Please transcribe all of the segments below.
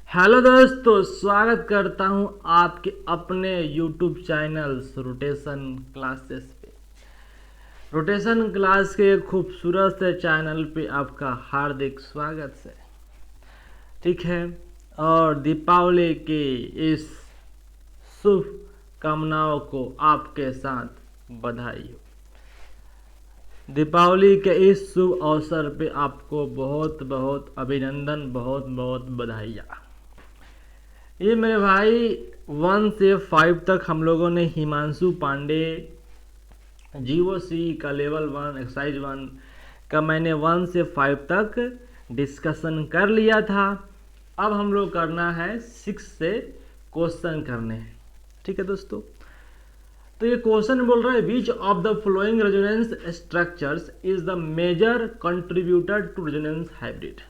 Hello दोस्तों, स्वागत करता हूं आपके अपने YouTube चैनल रोटेशन क्लासेस पे। रोटेशन क्लास के खूबसूरत से चैनल पे आपका हार्दिक स्वागत है। ठीक है, और दीपावली की इस शुभ कामनाओं को आपके साथ बधाई हो। दीपावली के इस शुभ अवसर पे आपको बहुत बहुत अभिनंदन, बहुत बहुत बधाइयाँ। ये मेरे भाई 1 से 5 तक हम लोगों ने हिमांशु पांडे जीओसी का लेवल 1 एक्सरसाइज 1 का मैंने 1 से 5 तक डिस्कशन कर लिया था। अब हम लोग करना है 6 से क्वेश्चन करने हैं। ठीक है दोस्तों, तो ये क्वेश्चन बोल रहा है which of the following resonance structures is the major contributor to resonance hybrid.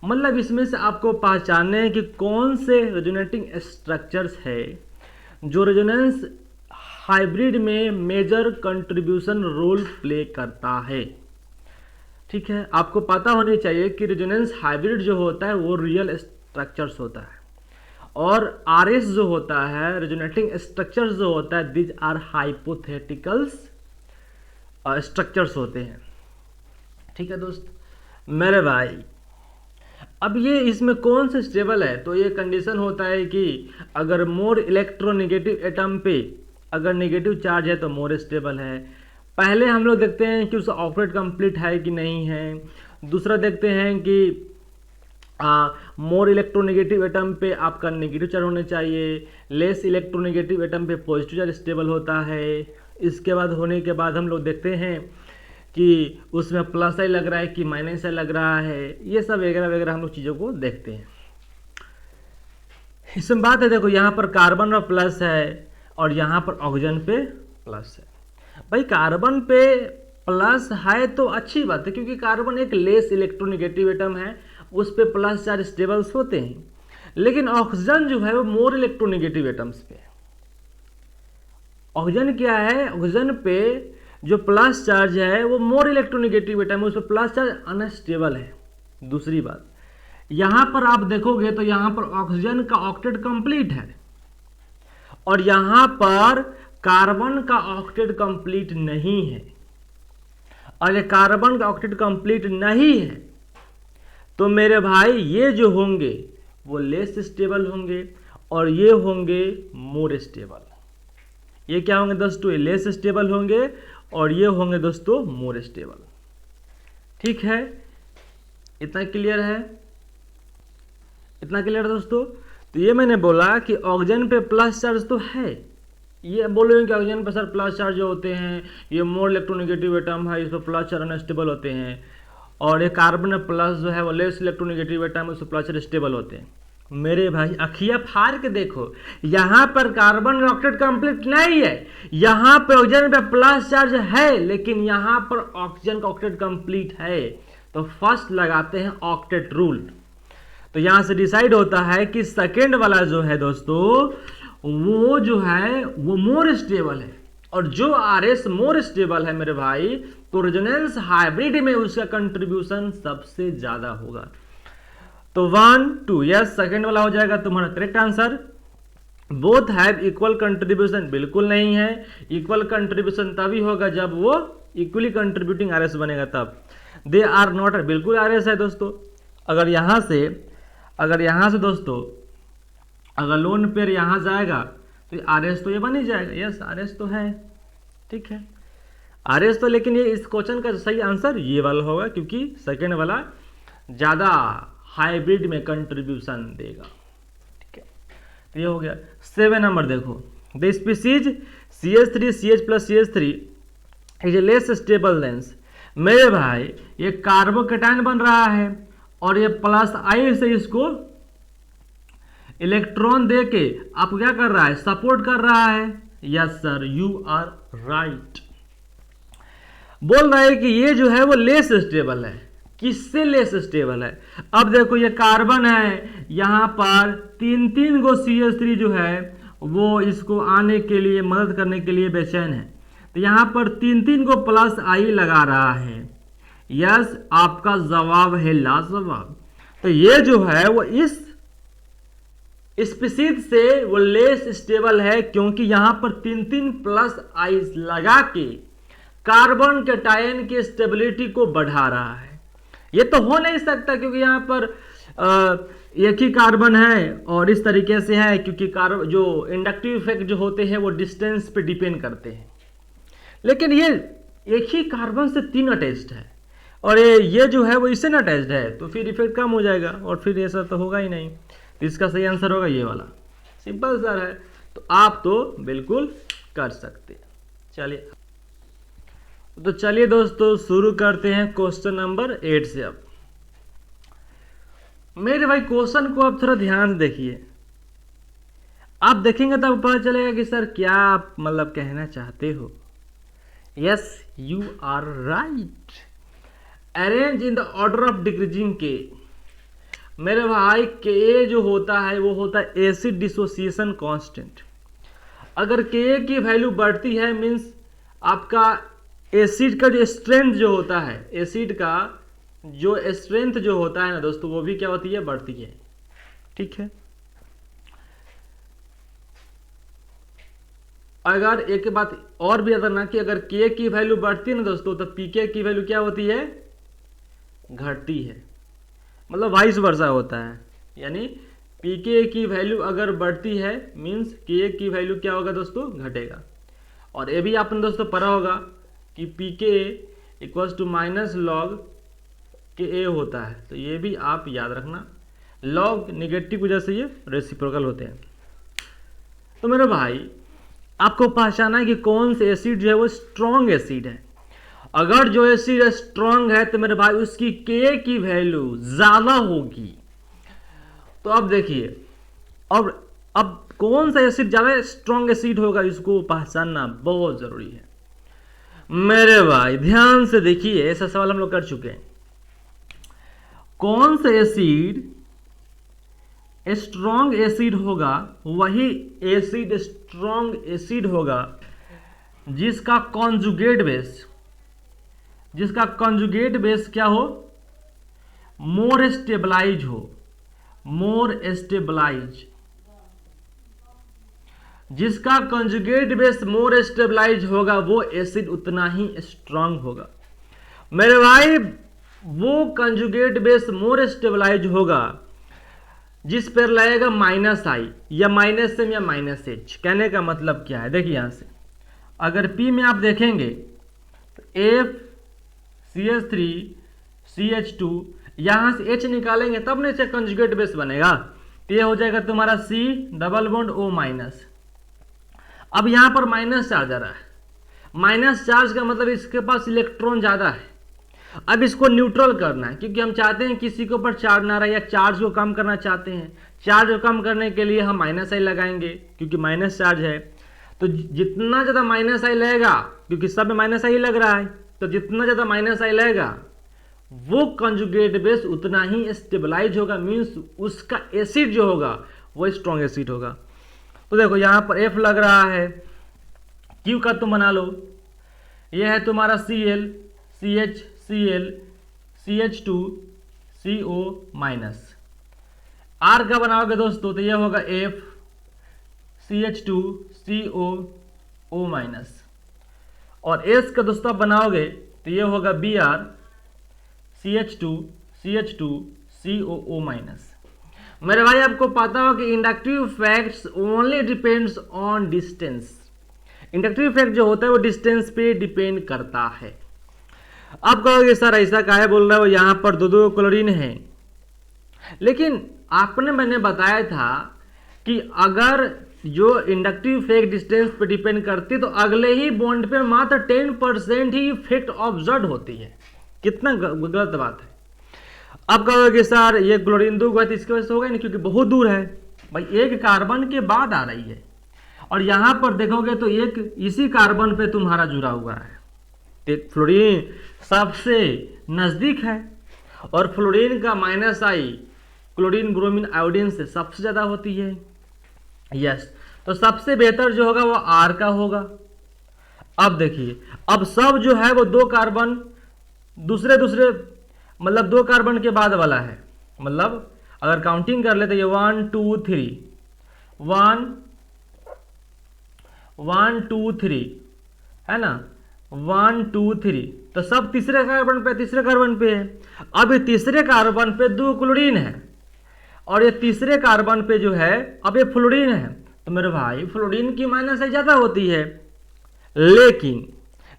मतलब इसमें से आपको पहचानना है कि कौन से रेजोनेटिंग स्ट्रक्चर्स है जो रेजोनेंस हाइब्रिड में मेजर कंट्रीब्यूशन रोल प्ले करता है। ठीक है, आपको पता होनी चाहिए कि रेजोनेंस हाइब्रिड जो होता है वो रियल स्ट्रक्चर्स होता है, और आरएस जो होता है रेजोनेटिंग स्ट्रक्चर्स जो होता है दिज आर हाइपोथेटिकल्स स्ट्रक्चर्स होते हैं। ठीक है दोस्त मेरे भाई, अब ये इसमें कौन से स्टेबल है, तो ये कंडीशन होता है कि अगर मोर इलेक्ट्रोनेगेटिव एटम पे अगर नेगेटिव चार्ज है तो मोर स्टेबल है। पहले हम लोग देखते हैं कि उसका ऑक्टेट कंप्लीट है कि नहीं है। दूसरा देखते हैं कि मोर इलेक्ट्रोनेगेटिव एटम पे आपका नेगेटिव चार्ज होने चाहिए, लेस इलेक्ट्रोनेगेटिव एटम पे पॉजिटिव चार्ज स्टेबल होता है। इसके बाद होने के बाद हम लोग देखते हैं कि उसमें प्लस आई लग रहा है कि माइनस आई लग रहा है। ये सब वगैरह वगैरह हम लोग चीज़ों को देखते हैं। इसमें बात है, देखो यहाँ पर कार्बन पर प्लस है और यहाँ पर ऑक्सीजन पे प्लस है। भाई कार्बन पे प्लस है तो अच्छी बात है, क्योंकि कार्बन एक लेस इलेक्ट्रोनेगेटिव एटम है, उस पे प्लस चार्ज स्टेबल्स होते हैं। लेकिन ऑक्सीजन जो है वो मोर इलेक्ट्रोनेगेटिव एटम्स पे। ऑक्सीजन क्या है, ऑक्सीजन पे जो प्लस चार्ज है वो मोर इलेक्ट्रोनेगेटिव एटम है, उस पर प्लस चार्ज अनस्टेबल है। दूसरी बात, यहां पर आप देखोगे तो यहां पर ऑक्सीजन का ऑक्टेट कंप्लीट है और यहां पर कार्बन का ऑक्टेट कंप्लीट नहीं है। और ये कार्बन का ऑक्टेट कंप्लीट नहीं है तो मेरे भाई ये जो होंगे वो लेस स्टेबल होंगे और ये होंगे मोर स्टेबल। ये क्या होंगे दोस्तों, ये लेस स्टेबल होंगे और ये होंगे दोस्तों मोर स्टेबल। ठीक है, इतना क्लियर है, इतना क्लियर है दोस्तों। तो ये मैंने बोला कि ऑक्सीजन पे प्लस चार्ज तो है, ये बोलोगे कि ऑक्सीजन पे सर प्लस चार्ज जो होते हैं ये मोर इलेक्ट्रोनेगेटिव एटम है, इस पर प्लस चार्ज अनस्टेबल होते हैं, और ये कार्बन में प्लस जो है वो लेस इलेक्ट्रोनेगेटिव एटम है, उस पर प्लस चार्ज स्टेबल होते हैं। मेरे भाई अखिया फाड़ के देखो, यहां पर कार्बन का ऑक्टेट कंप्लीट नहीं है, यहां पे ऑक्सीजन पे प्लस चार्ज है, लेकिन यहां पर ऑक्सीजन का ऑक्टेट कंप्लीट है। तो फर्स्ट लगाते हैं ऑक्टेट रूल। तो यहां से डिसाइड होता है कि सेकेंड वाला जो है दोस्तों वो जो है वो मोर स्टेबल है, और जो आरएस मोर स्टेबल है मेरे भाई, तो रेजोनेंस हाइब्रिड में उसका कंट्रीब्यूशन सबसे ज्यादा होगा। तो 1 2 यस, सेकेंड वाला हो जाएगा तुम्हारा correct answer. Both have equal contribution, बिल्कुल नहीं है। इक्वल कंट्रीब्यूशन तभी होगा जब वो इक्वली कंट्रीब्यूटिंग आरएस बनेगा तब। दे आर नॉट, बिल्कुल आरएस है दोस्तों। अगर यहां से दोस्तों अगर लोन पेयर यहां जाएगा तो आरएस तो ये बन ही जाएगा। यस आरएस तो है, ठीक है आरएस तो, लेकिन ये इस क्वेश्चन का सही आंसर ये वाला होगा, क्योंकि सेकेंड वाला ज्यादा हाइब्रिड में कंट्रीब्यूशन देगा। ठीक है, तो ये हो गया। 7 नंबर देखो, the species CH3 CH plus CH3 is less stable lens. मेरे भाई ये कार्बोकेटाइन बन रहा है और ये प्लस आई से इसको इलेक्ट्रॉन दे के आप क्या कर रहा है, सपोर्ट कर रहा है। Yes sir, you are right. बोल रहा है कि ये जो है वो लेस स्टेबल है। किससे लेस स्टेबल है, अब देखो ये कार्बन है, यहां पर 3 गो CH3 जो है वो इसको आने के लिए मदद करने के लिए बेचैन है, तो यहां पर 3 को प्लस आई लगा रहा है। यस आपका जवाब है लाजवाब। तो ये जो है वो इस स्पीशीज से वो लेस स्टेबल है, क्योंकि यहां पर 3 प्लस आई लगा के कार्बन कैटायन की स्टेबिलिटी को बढ़ा रहा है। ये तो हो नहीं सकता, क्योंकि यहां पर एक ही कार्बन है और इस तरीके से है, क्योंकि कार्बन जो इंडक्टिव इफेक्ट जो होते हैं वो डिस्टेंस पे डिपेंड करते हैं। लेकिन ये एक ही कार्बन से 3 अटैच्ड है और ये जो है वो इससे ना अटैच्ड है, तो फिर इफेक्ट कम हो जाएगा और फिर ऐसा तो होगा ही नहीं। तो इसका सही आंसर होगा ये वाला, सिंपल सर है। तो आप तो बिल्कुल कर सकते हैं। चलिए तो चलिए दोस्तों शुरू करते हैं क्वेश्चन नंबर 8 से। अब मेरे भाई क्वेश्चन को आप थोड़ा ध्यान से देखिए, आप देखेंगे तब पता चलेगा कि सर क्या आप मतलब कहना चाहते हो। Yes you are right. Arrange in the order of decreasing के। मेरे भाई के जो होता है वो होता है एसिड डिसोसिएशन कांस्टेंट। अगर के की वैल्यू बढ़ती है मीन्स आपका एसिड का जो स्ट्रेंथ जो होता है, एसिड का जो स्ट्रेंथ जो होता है ना दोस्तों, वो भी क्या होती है, बढ़ती है। ठीक है, अगर एक बात और भी अगर ना कि अगर के की वैल्यू बढ़ती है ना दोस्तों, तो पीके की वैल्यू क्या होती है, घटती है। मतलब वाइस वर्सा होता है, यानी पीके की वैल्यू अगर बढ़ती है मीन्स के की वैल्यू क्या होगा दोस्तों, घटेगा। और ये भी आपने दोस्तों पढ़ा होगा कि पीके इक्वल्स टू माइनस लॉग के ए होता है, तो ये भी आप याद रखना। लॉग निगेटिव वजह से ये रेसिप्रोकल होते हैं। तो मेरे भाई आपको पहचाना है कि कौन से एसिड जो है वो स्ट्रॉन्ग एसिड है। अगर जो एसिड स्ट्रॉन्ग है तो मेरे भाई उसकी के की वैल्यू ज्यादा होगी। तो अब देखिए, अब कौन सा एसिड ज्यादा स्ट्रॉन्ग एसिड होगा, इसको पहचानना बहुत जरूरी है। मेरे भाई ध्यान से देखिए, ऐसा सवाल हम लोग कर चुके हैं। कौन सा एसिड स्ट्रॉन्ग एसिड होगा, वही एसिड स्ट्रॉन्ग एसिड होगा जिसका कॉन्जुगेट बेस क्या हो, मोर स्टेबलाइज हो, मोर स्टेबलाइज। जिसका कॉन्जुगेट बेस मोर स्टेबलाइज होगा वो एसिड उतना ही स्ट्रॉन्ग होगा। मेरे भाई वो कॉन्जुगेट बेस मोर स्टेबलाइज होगा जिस पर लगेगा माइनस आई या माइनस एम या माइनस एच। कहने का मतलब क्या है, देखिए यहां से अगर P में आप देखेंगे तो FCH3CH2, यहां से H निकालेंगे तब ना इसे कंजुगेट बेस बनेगा, तो ये हो जाएगा तुम्हारा C double bond O minus. अब यहां पर माइनस चार्ज आ रहा है, माइनस चार्ज का मतलब इसके पास इलेक्ट्रॉन ज्यादा है। अब इसको न्यूट्रल करना है, क्योंकि हम चाहते हैं किसी के ऊपर चार्ज ना रहे या चार्ज को कम करना चाहते हैं। चार्ज को कम करने के लिए हम माइनस आई लगाएंगे, क्योंकि माइनस चार्ज है। तो जितना ज़्यादा माइनस आई लगेगा, क्योंकि सब में माइनस आई लग रहा है, तो जितना ज़्यादा माइनस आई लगेगा वो कंजुगेट बेस उतना ही स्टेबलाइज होगा, मीन्स उसका एसिड जो होगा वो स्ट्रॉन्ग एसिड होगा। तो देखो यहाँ पर F लग रहा है, Q का तुम बना लो, ये है तुम्हारा Cl, CH, Cl, CH2, CO minus. R का बनाओगे दोस्तों तो ये होगा F, CH2, CO, O minus. और S का दोस्तों आप बनाओगे तो ये होगा Br, CH2, CH2, COO minus. मेरे भाई आपको पता हो कि inductive effects only depends on distance. Inductive effect जो होता है वो डिस्टेंस पे डिपेंड करता है। अब कहोगे सर ऐसा काहे बोल रहा हो, यहाँ पर दो क्लोरीन है, लेकिन मैंने बताया था कि अगर जो इंडक्टिव इफेक्ट डिस्टेंस पे डिपेंड करती तो अगले ही बॉन्ड पे मात्र 10% ही इफेक्ट ऑब्जर्व होती है। कितना गलत बात है। अब कहोगे सर ये क्लोरीन दूर है तो इसकी वजह से होगा नहीं, क्योंकि बहुत दूर है भाई, एक कार्बन के बाद आ रही है। और यहां पर देखोगे तो एक इसी कार्बन पे तुम्हारा जुड़ा हुआ है, फ्लोरीन सबसे नजदीक है और फ्लोरीन का माइनस आई क्लोरीन ब्रोमीन आयोडीन से सबसे ज्यादा होती है। यस, तो सबसे बेहतर जो होगा वो आर का होगा। अब देखिए, अब सब जो है वो दो कार्बन दूसरे मतलब दो कार्बन के बाद वाला है। मतलब अगर काउंटिंग कर ले तो ये 1 2 3 1 1 2 3 है ना, 1 2 3, तो सब तीसरे कार्बन पे है। अब ये तीसरे कार्बन पे 2 क्लोरीन है और ये तीसरे कार्बन पे जो है अब ये फ्लोरीन है। तो मेरे भाई फ्लोरीन की माइनस आई ज़्यादा होती है,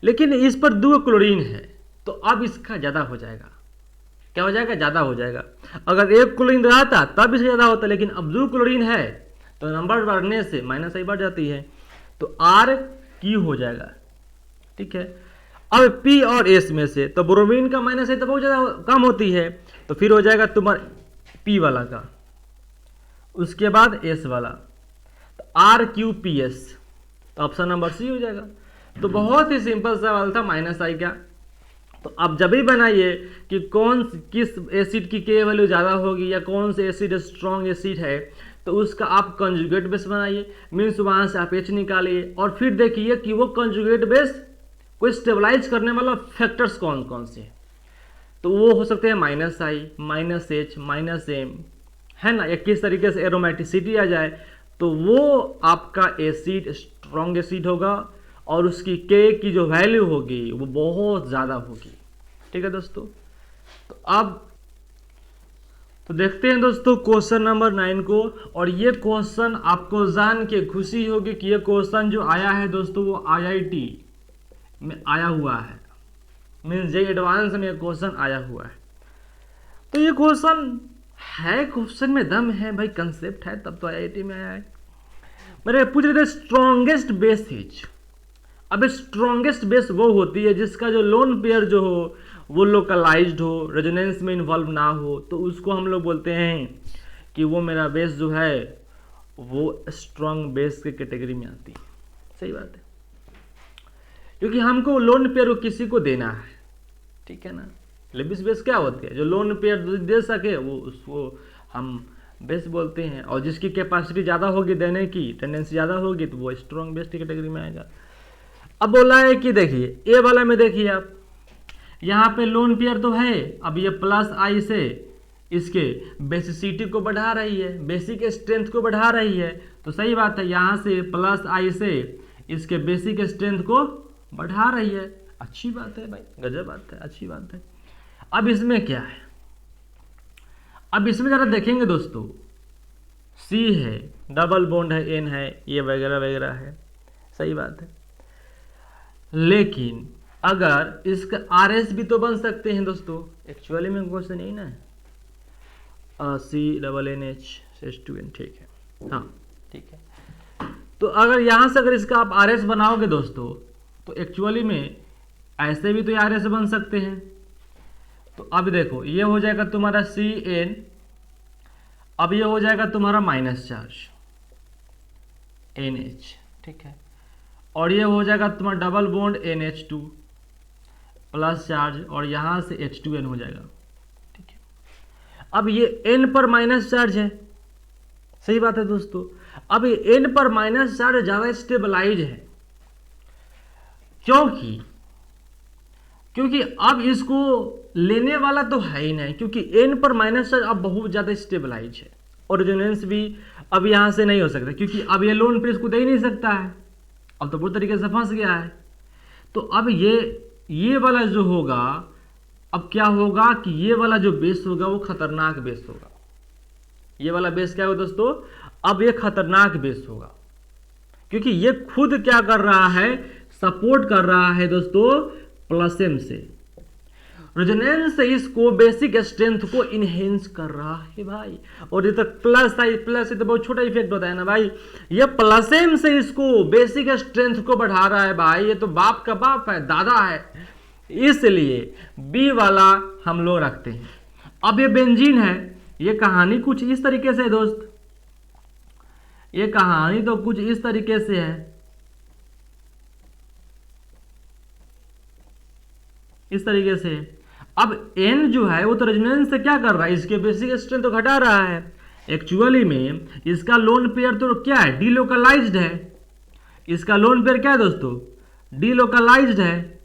लेकिन इस पर 2 क्लोरीन है तो अब इसका ज़्यादा हो जाएगा। क्या हो जाएगा? ज़्यादा हो जाएगा। अगर 1 क्लोरीन रहता तब इससे ज़्यादा होता, लेकिन अब 2 क्लोरीन है तो नंबर बढ़ने से माइनस आई बढ़ जाती है, तो आर क्यू हो जाएगा। ठीक है। अब पी और एस में से तो ब्रोमीन का माइनस आई तो बहुत ज़्यादा कम होती है, तो फिर हो जाएगा तुम्हारा पी वाला का, उसके बाद एस वाला, तो आर क्यू पी एस, तो ऑप्शन नंबर सी हो जाएगा। तो बहुत ही सिंपल सवाल था माइनस आई का। तो अब जब भी बनाइए कि किस एसिड की के वैल्यू ज़्यादा होगी या कौन से एसिड स्ट्रॉन्ग एसिड है, तो उसका आप कंजुगेट बेस बनाइए, मीन्स वहाँ से आप एच निकालिए और फिर देखिए कि वो कंजुगेट बेस को स्टेबलाइज करने वाला फैक्टर्स कौन कौन से हैं। तो वो हो सकते हैं माइनस आई, माइनस एच, माइनस एम, है ना, या किस तरीके से एरोमेटिसिटी आ जाए, तो वो आपका एसिड स्ट्रॉन्ग एसिड होगा और उसकी के की जो वैल्यू होगी वो बहुत ज़्यादा होगी। ठीक है दोस्तों। तो अब तो देखते हैं दोस्तों क्वेश्चन नंबर 9 को, और ये क्वेश्चन आपको जान के खुशी होगी कि ये क्वेश्चन जो आया है दोस्तों वो IIT में आया हुआ है, मीन्स जे एडवांस में क्वेश्चन आया हुआ है। तो ये क्वेश्चन है, क्वेश्चन में दम है भाई, कंसेप्ट है, तब तो IIT में आया है। मेरे पूछ रहे थे स्ट्रॉन्गेस्ट बेस इज। अब स्ट्रॉन्गेस्ट बेस वो होती है जिसका जो लोन पेयर जो हो वो लोकलाइज्ड हो, रेजोनेंस में इन्वॉल्व ना हो, तो उसको हम लोग बोलते हैं कि वो मेरा बेस जो है वो स्ट्रॉन्ग बेस के कैटेगरी में आती है। सही बात है, क्योंकि हमको लोन पेयर किसी को देना है। ठीक है ना। लेबिस बेस क्या होती है? जो लोन पेयर दे सके वो उसको हम बेस बोलते हैं, और जिसकी कैपेसिटी ज़्यादा होगी देने की, टेंडेंसी ज़्यादा होगी, तो वो स्ट्रॉन्ग बेस की कैटेगरी में आएगा। अब बोला है कि देखिए ए वाला में देखिए आप, यहाँ पे लोन पेयर तो है, अब ये प्लस आई से इसके बेसिसिटी को बढ़ा रही है, बेसिक स्ट्रेंथ को बढ़ा रही है, तो सही बात है, यहाँ से प्लस आई से इसके बेसिक स्ट्रेंथ को बढ़ा रही है। अच्छी बात है भाई, गजब बात है, अच्छी बात है। अब इसमें क्या है? अब इसमें ज़रा देखेंगे दोस्तों, सी है, डबल बॉन्ड है, एन है, ये वगैरह वगैरह है, सही बात है। लेकिन अगर इसका आर एस भी तो बन सकते हैं दोस्तों, एक्चुअली में क्वेश्चन यही ना है, C double N H H two N, ठीक है, हाँ ठीक है। तो अगर यहाँ से अगर इसका आप आर एस बनाओगे दोस्तों, तो एक्चुअली में ऐसे भी तो आर एस बन सकते हैं। तो अब देखो ये हो जाएगा तुम्हारा सी एन, अब ये हो जाएगा तुम्हारा माइनस चार्ज एन एच, ठीक है, और ये हो जाएगा तुम्हारा double bond N H two plus charge, और यहाँ से एच टू एन हो जाएगा। ठीक है। अब ये एन पर माइनस चार्ज है, सही बात है दोस्तों। अब ये एन पर माइनस चार्ज ज़्यादा स्टेबलाइज है, क्योंकि अब इसको लेने वाला तो है ही नहीं, क्योंकि एन पर माइनस चार्ज अब बहुत ज़्यादा स्टेबलाइज है, और रेजोनेंस भी अब यहाँ से नहीं हो सकता, क्योंकि अब ये लोन पे इसको दे ही नहीं सकता है, अब तो पूरी तरीके से फंस गया है। तो अब ये वाला जो होगा, अब क्या होगा कि ये वाला जो बेस होगा वो खतरनाक बेस होगा। ये वाला बेस क्या होगा दोस्तों? अब ये खतरनाक बेस होगा, क्योंकि ये खुद क्या कर रहा है, सपोर्ट कर रहा है दोस्तों प्लस एम से, रेजोनेंस से इसको बेसिक स्ट्रेंथ को इनहेंस कर रहा है भाई। और ये तक प्लस आई, प्लस तो बहुत छोटा इफेक्ट होता है ना भाई, ये प्लस एम से इसको बेसिक स्ट्रेंथ को बढ़ा रहा है भाई, ये तो बाप का बाप है, दादा है, इसलिए बी वाला हम लोग रखते हैं। अब ये बेंजीन है, ये कहानी कुछ इस तरीके से है दोस्त, ये कहानी तो कुछ इस तरीके से है, इस तरीके से। अब N जो है वो तो रेजोनेंस से क्या कर रहा है, इसके बेसिक स्ट्रेंथ तो घटा रहा है। एक्चुअली में इसका लोन पेयर तो क्या है, डीलोकलाइज्ड है। इसका लोन पेयर क्या है दोस्तों, डीलोकलाइज्ड है।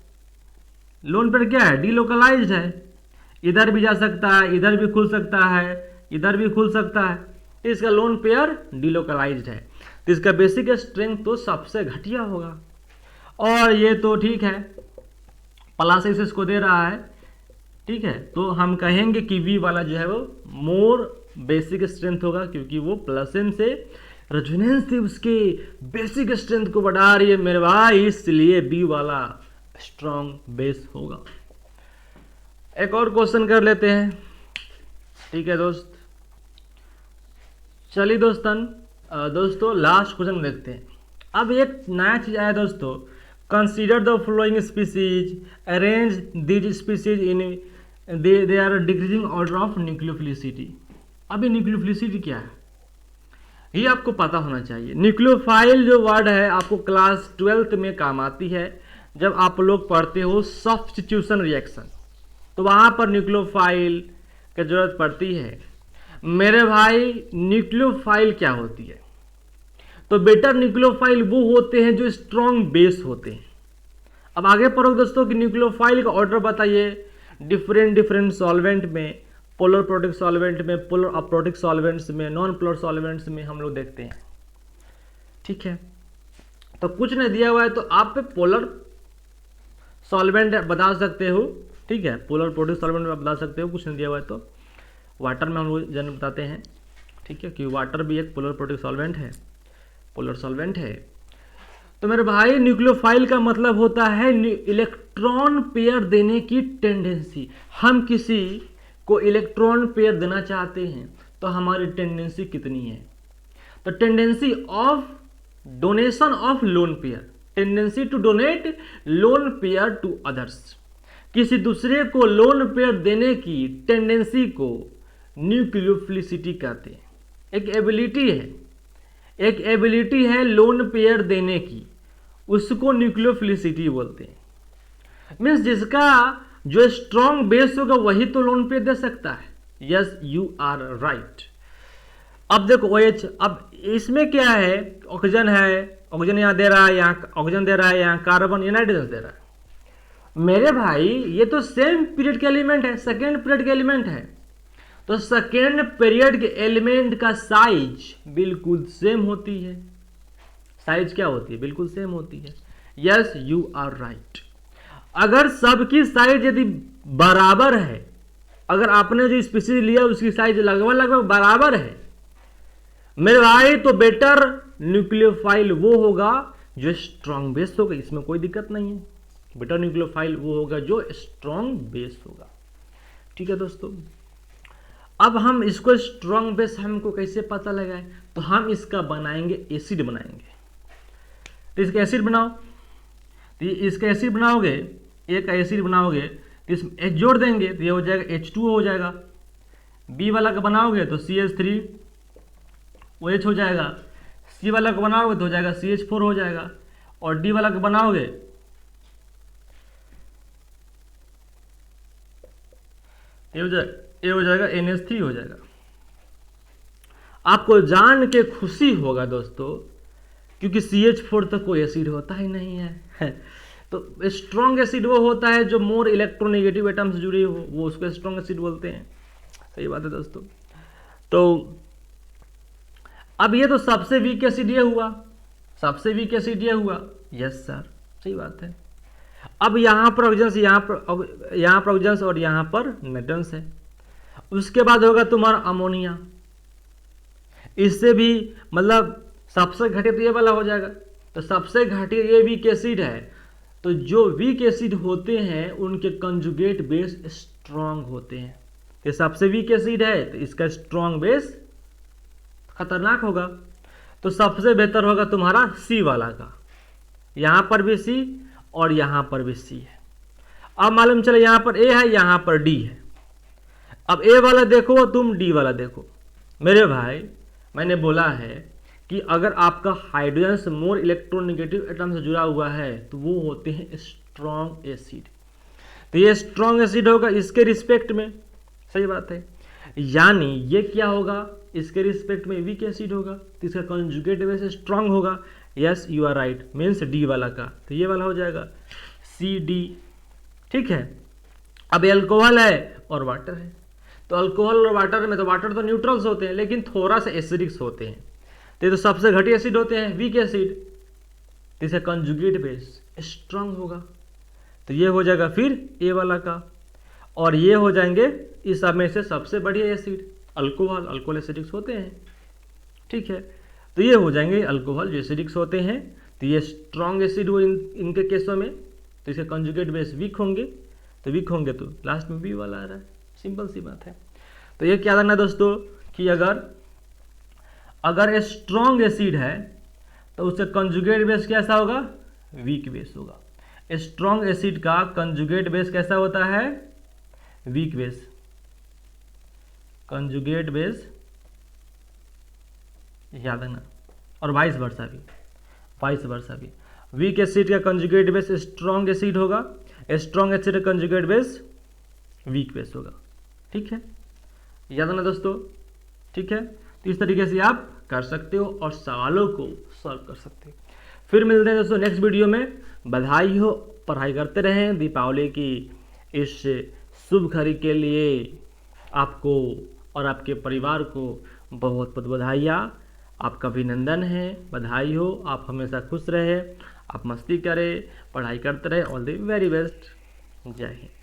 लोन पेयर क्या है, डीलोकलाइज्ड है। इधर भी जा सकता है, इधर भी खुल सकता है, इधर भी खुल सकता है, इसका लोन पेयर डिलोकलाइज्ड है, तो इसका बेसिक स्ट्रेंथ तो सबसे घटिया होगा। और ये तो ठीक है, प्लस एक्स इसको दे रहा है, ठीक है, तो हम कहेंगे कि वी वाला जो है वो मोर बेसिक स्ट्रेंथ होगा, क्योंकि वो प्लस एन से रेजोनेंस थी उसके बेसिक स्ट्रेंथ को बढ़ा रही है मेरे भाई, इसलिए बी वाला स्ट्रॉन्ग बेस होगा। एक और क्वेश्चन कर लेते हैं, ठीक है दोस्त। चलिए दोस्तों लास्ट क्वेश्चन देखते हैं। अब एक नया चीज आया दोस्तों, consider the following species, arrange these species in their decreasing order of nucleophilicity. अभी न्यूक्लियोफिलिसिटी क्या है ये आपको पता होना चाहिए। न्यूक्लियोफाइल जो वर्ड है आपको क्लास 12th में काम आती है, जब आप लोग पढ़ते हो सब्स्टिट्यूशन रिएक्शन, तो वहां पर न्यूक्लियोफाइल की जरूरत पड़ती है। मेरे भाई न्यूक्लियोफाइल क्या होती है, तो बेटा न्यूक्लियोफाइल वो होते हैं जो स्ट्रॉन्ग बेस होते हैं। अब आगे पढ़ो दोस्तों कि न्यूक्लियोफाइल का ऑर्डर बताइए डिफरेंट सॉल्वेंट में, पोलर प्रोटिक सॉल्वेंट में, पोलर अप्रोटिक सॉल्वेंट्स में, नॉन पोलर सॉल्वेंट्स में हम लोग देखते हैं, ठीक है। तो कुछ नहीं दिया हुआ है तो आप पोलर सॉल्वेंट बता सकते हो, ठीक है, पोलर प्रोटिक सॉल्वेंट में बता सकते हो, कुछ नहीं दिया हुआ है तो वाटर में हम लोग जन बताते हैं, ठीक है, कि वाटर भी एक पोलर प्रोटिक सॉल्वेंट है, पोलर सॉल्वेंट है। तो मेरे भाई न्यूक्लियोफाइल का मतलब होता है इलेक्ट्रॉन पेयर देने की टेंडेंसी। हम किसी को इलेक्ट्रॉन पेयर देना चाहते हैं तो हमारी टेंडेंसी कितनी है, तो tendency of donation of lone pair, tendency to donate lone pair to others. किसी दूसरे को लोन पेयर देने की टेंडेंसी को न्यूक्लियोफिलिसिटी कहते हैं। एक एबिलिटी है लोन पेयर देने की, उसको न्यूक्लियोफिलिसिटी बोलते हैं। मीन्स जिसका जो स्ट्रॉन्ग बेस होगा वही तो लोन पेयर दे सकता है। Yes you are right. अब देखो OH, अब इसमें क्या है, ऑक्सीजन है, ऑक्सीजन यहाँ दे रहा है, यहाँ ऑक्सीजन दे रहा है, यहाँ कार्बन या नाइट्रोजन दे रहा है। मेरे भाई ये तो सेम पीरियड के एलिमेंट है, सेकेंड पीरियड के एलिमेंट है, तो सेकेंड पीरियड के एलिमेंट का साइज बिल्कुल सेम होती है। साइज क्या होती है, बिल्कुल सेम होती है। Yes you are right. अगर सबकी साइज यदि बराबर है, अगर आपने जो स्पीसीज लिया उसकी साइज लगभग बराबर है मेरे भाई, तो बेटर न्यूक्लियोफाइल वो होगा जो स्ट्रॉन्ग बेस होगा, इसमें कोई दिक्कत नहीं है। बेटर न्यूक्लियोफाइल वो होगा जो स्ट्रॉन्ग बेस होगा, ठीक है दोस्तों। अब हम इसको स्ट्रॉन्ग बेस हमको कैसे पता लगाए, तो हम इसका बनाएंगे एसिड बनाएंगे। तो इसका एसिड बनाओ, तो इसका एसिड बनाओगे, एक एसिड बनाओगे तो इसमें H जोड़ देंगे तो ये हो जाएगा H2 हो जाएगा। बी वाला का बनाओगे तो CH3 OH हो जाएगा, सी वाला का बनाओगे तो हो जाएगा CH4 हो जाएगा, और डी वाला का बनाओगे ये हो जाएगा NH3 हो जाएगा। आपको जान के खुशी होगा दोस्तों, क्योंकि CH4 तक कोई एसिड होता ही नहीं है। तो स्ट्रॉन्ग एसिड वो होता है जो मोर इलेक्ट्रोनेगेटिव एटम से जुड़ी हो, वो उसको स्ट्रॉन्ग एसिड बोलते हैं। सही बात है दोस्तों। तो अब ये तो सबसे वीक एसिड ये हुआ, सबसे वीक एसिड ये हुआ। यस सर, सही बात है। अब यहाँ पर ऑक्सीजन, यहाँ पर ऑक्सीजन और यहाँ पर नाइट्रोजन है। उसके बाद होगा तुम्हारा अमोनिया, इससे भी मतलब सबसे घटिया तो ये वाला हो जाएगा। तो सबसे घटिया ये वीक एसिड है, तो जो वीक एसिड होते हैं उनके कंजुगेट बेस स्ट्रॉन्ग होते हैं। ये सबसे वीक एसिड है तो इसका स्ट्रॉन्ग बेस खतरनाक होगा। तो सबसे बेहतर होगा तुम्हारा सी वाला का, यहाँ पर भी सी और यहाँ पर भी सी है। अब मालूम चले यहाँ पर ए है, यहाँ पर डी है। अब ए वाला देखो, तुम डी वाला देखो। मेरे भाई मैंने बोला है कि अगर आपका हाइड्रोजन मोर इलेक्ट्रोनेगेटिव एटम से जुड़ा हुआ है तो वो होते हैं स्ट्रॉन्ग एसिड। तो ये स्ट्रॉन्ग एसिड होगा इसके रिस्पेक्ट में, सही बात है। यानी ये क्या होगा, इसके रिस्पेक्ट में वीक एसिड होगा, तो इसका कंजुगेट बेस स्ट्रॉन्ग होगा। Yes you are right, means D वाला का, तो ये वाला हो जाएगा सी डी, ठीक है। अब एल्कोहल है और वाटर है, तो अल्कोहल और वाटर में, तो वाटर तो न्यूट्रल्स होते हैं लेकिन थोड़ा सा एसिडिक्स होते हैं, तो ये तो सबसे घटिया एसिड होते हैं, वीक एसिड। तो इसका कंजुगेट बेस स्ट्रांग होगा, तो ये हो जाएगा फिर ए वाला का। और ये हो जाएंगे इस सब में से सबसे बढ़िया एसिड अल्कोहल, अल्कोहल एसिडिक्स होते हैं, ठीक है। तो ये हो जाएंगे अल्कोहल जो एसिडिक्स होते हैं, तो ये स्ट्रॉन्ग एसिड हो इनके केसों में, तो इसके कंजुगेट बेस वीक होंगे, तो वीक होंगे तो लास्ट में बी वाला आ रहा है, सिंपल सी बात है। तो ये क्या करना है दोस्तों कि अगर स्ट्रॉन्ग एसिड है तो उसका कंजुगेट बेस कैसा होगा, वीक बेस होगा। स्ट्रॉन्ग एसिड का कंजुगेट बेस कैसा होता है, वीक बेस, कंजुगेट बेस याद रखना। और वाइस वर्सा भी, वीक एसिड का कंजुगेट बेस स्ट्रॉन्ग एसिड होगा, स्ट्रॉन्ग एसिड का कंजुगेट बेस वीक बेस होगा, ठीक है, याद रखना दोस्तों, ठीक है। तो इस तरीके से आप कर सकते हो और सवालों को सॉल्व कर सकते हो। फिर मिलते हैं दोस्तों नेक्स्ट वीडियो में। बधाई हो, पढ़ाई करते रहें। दीपावली की इस शुभ घड़ी के लिए आपको और आपके परिवार को बहुत बहुत बधाइयाँ, आपका अभिनंदन है, बधाई हो। आप हमेशा खुश रहे, आप मस्ती करें, पढ़ाई करते रहे। ऑल द वेरी बेस्ट, जय हिंद।